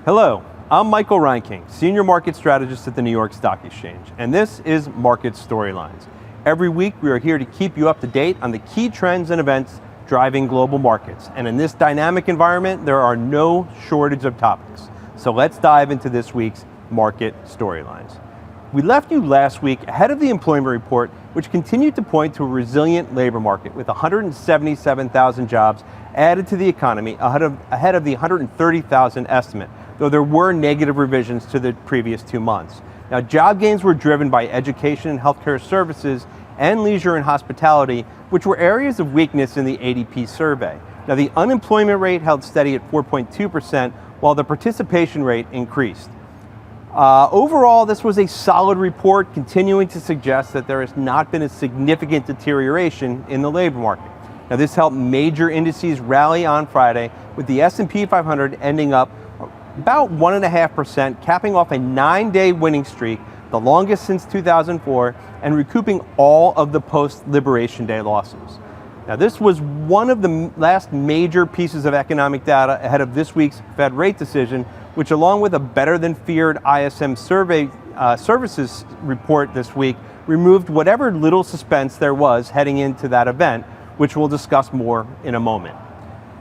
Hello, I'm Michael Reinking, Senior Market Strategist at the New York Stock Exchange, and this is Market Storylines. Every week we are here to keep you up to date on the key trends and events driving global markets. And in this dynamic environment, there are no shortage of topics. So let's dive into this week's Market Storylines. We left you last week ahead of the employment report, which continued to point to a resilient labor market with 177,000 jobs added to the economy ahead of the 130,000 estimate, though there were negative revisions to the previous 2 months. Now, job gains were driven by education and healthcare services and leisure and hospitality, which were areas of weakness in the ADP survey. Now, the unemployment rate held steady at 4.2%, while the participation rate increased. Overall, this was a solid report, continuing to suggest that there has not been a significant deterioration in the labor market. Now, this helped major indices rally on Friday, with the S&P 500 ending up about 1.5%, capping off a 9-day winning streak, the longest since 2004, and recouping all of the post-Liberation Day losses. Now, this was one of the last major pieces of economic data ahead of this week's Fed rate decision, which, along with a better-than-feared ISM survey services report this week, removed whatever little suspense there was heading into that event, which we'll discuss more in a moment.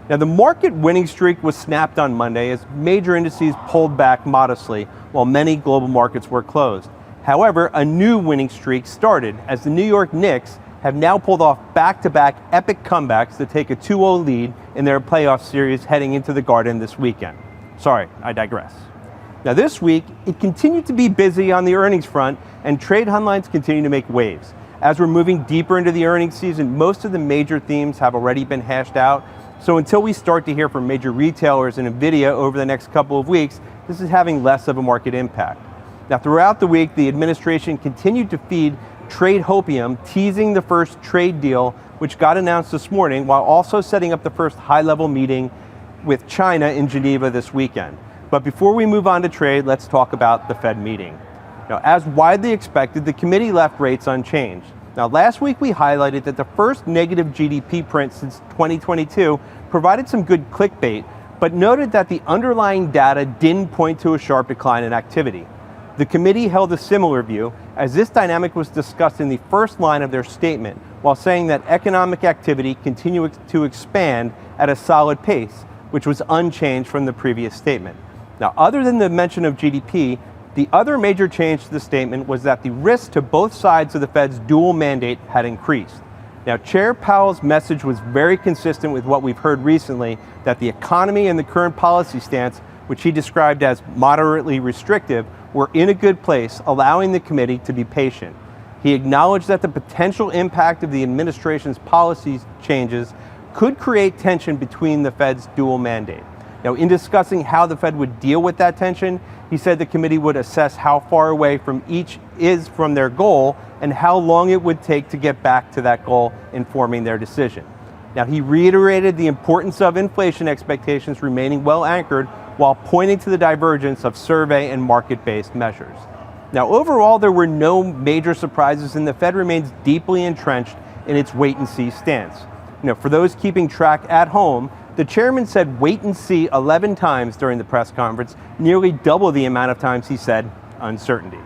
Now, the market winning streak was snapped on Monday as major indices pulled back modestly while many global markets were closed. However, a new winning streak started as the New York Knicks have now pulled off back-to-back epic comebacks to take a 2-0 lead in their playoff series heading into the Garden this weekend. Sorry, I digress. Now, this week, it continued to be busy on the earnings front, and trade headlines continue to make waves. As we're moving deeper into the earnings season, most of the major themes have already been hashed out. So until we start to hear from major retailers and NVIDIA over the next couple of weeks, this is having less of a market impact. Now, throughout the week, the administration continued to feed trade hopium, teasing the first trade deal, which got announced this morning, while also setting up the first high-level meeting with China in Geneva this weekend. But before we move on to trade, let's talk about the Fed meeting. Now, as widely expected, the committee left rates unchanged. Now, last week we highlighted that the first negative GDP print since 2022 provided some good clickbait, but noted that the underlying data didn't point to a sharp decline in activity. The committee held a similar view, as this dynamic was discussed in the first line of their statement, while saying that economic activity continued to expand at a solid pace, which was unchanged from the previous statement. Now, other than the mention of GDP, the other major change to the statement was that the risk to both sides of the Fed's dual mandate had increased. Now, Chair Powell's message was very consistent with what we've heard recently, that the economy and the current policy stance, which he described as moderately restrictive, were in a good place, allowing the committee to be patient. He acknowledged that the potential impact of the administration's policy changes could create tension between the Fed's dual mandate. Now, in discussing how the Fed would deal with that tension, he said the committee would assess how far away from each is from their goal and how long it would take to get back to that goal, informing their decision. Now, he reiterated the importance of inflation expectations remaining well anchored while pointing to the divergence of survey and market-based measures. Now, overall, there were no major surprises, and the Fed remains deeply entrenched in its wait-and-see stance. For those keeping track at home, the chairman said wait and see 11 times during the press conference, nearly double the amount of times he said uncertainty.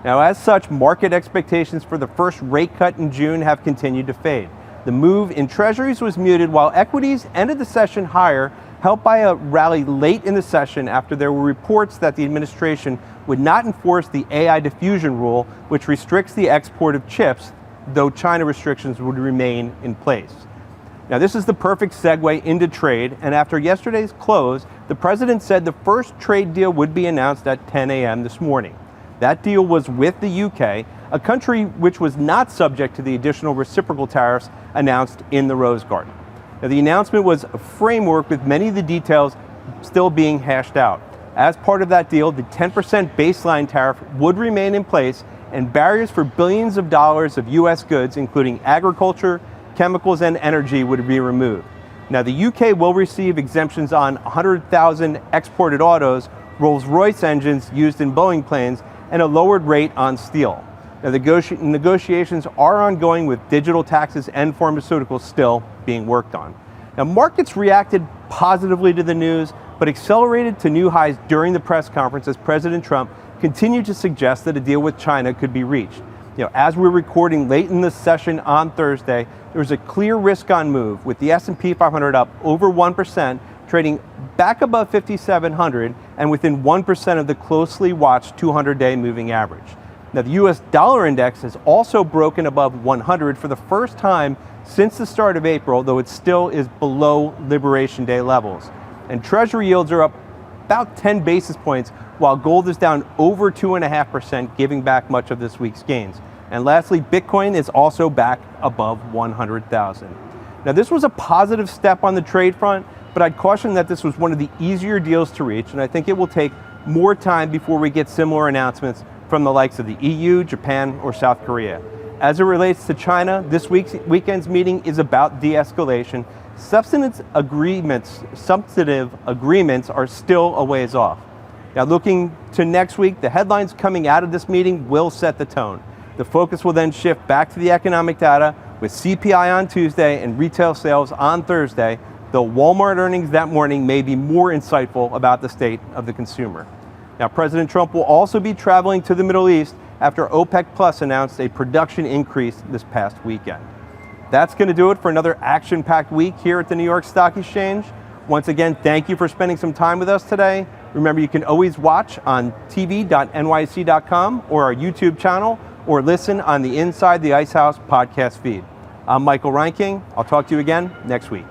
Now, as such, market expectations for the first rate cut in June have continued to fade. The move in treasuries was muted while equities ended the session higher, helped by a rally late in the session after there were reports that the administration would not enforce the AI diffusion rule, which restricts the export of chips, though China restrictions would remain in place. Now, this is the perfect segue into trade, and after yesterday's close, the president said the first trade deal would be announced at 10 a.m. this morning. That deal was with the UK, a country which was not subject to the additional reciprocal tariffs announced in the Rose Garden. Now, the announcement was a framework with many of the details still being hashed out. As part of that deal, the 10% baseline tariff would remain in place, and barriers for billions of dollars of U.S. goods, including agriculture, chemicals, and energy, would be removed. Now, the UK will receive exemptions on 100,000 exported autos, Rolls-Royce engines used in Boeing planes, and a lowered rate on steel. Now, negotiations are ongoing with digital taxes and pharmaceuticals still being worked on. Now, markets reacted positively to the news, but accelerated to new highs during the press conference as President Trump continued to suggest that a deal with China could be reached. As we're recording late in the session on Thursday, there was a clear risk-on move with the S&P 500 up over 1%, trading back above 5,700 and within 1% of the closely watched 200-day moving average. Now, the US dollar index has also broken above 100 for the first time since the start of April, though it still is below Liberation Day levels. And Treasury yields are up about 10 basis points, while gold is down over 2.5%, giving back much of this week's gains. And lastly, Bitcoin is also back above 100,000. Now, this was a positive step on the trade front, but I'd caution that this was one of the easier deals to reach, and I think it will take more time before we get similar announcements from the likes of the EU, Japan, or South Korea. As it relates to China, this weekend's meeting is about de-escalation. Substantive agreements are still a ways off. Now, looking to next week, the headlines coming out of this meeting will set the tone. The focus will then shift back to the economic data with CPI on Tuesday and retail sales on Thursday, though Walmart earnings that morning may be more insightful about the state of the consumer. Now, President Trump will also be traveling to the Middle East after OPEC Plus announced a production increase this past weekend. That's going to do it for another action-packed week here at the New York Stock Exchange. Once again, thank you for spending some time with us today. Remember, you can always watch on tv.nysc.com or our YouTube channel, or listen on the Inside the Ice House podcast feed. I'm Michael Reinking. I'll talk to you again next week.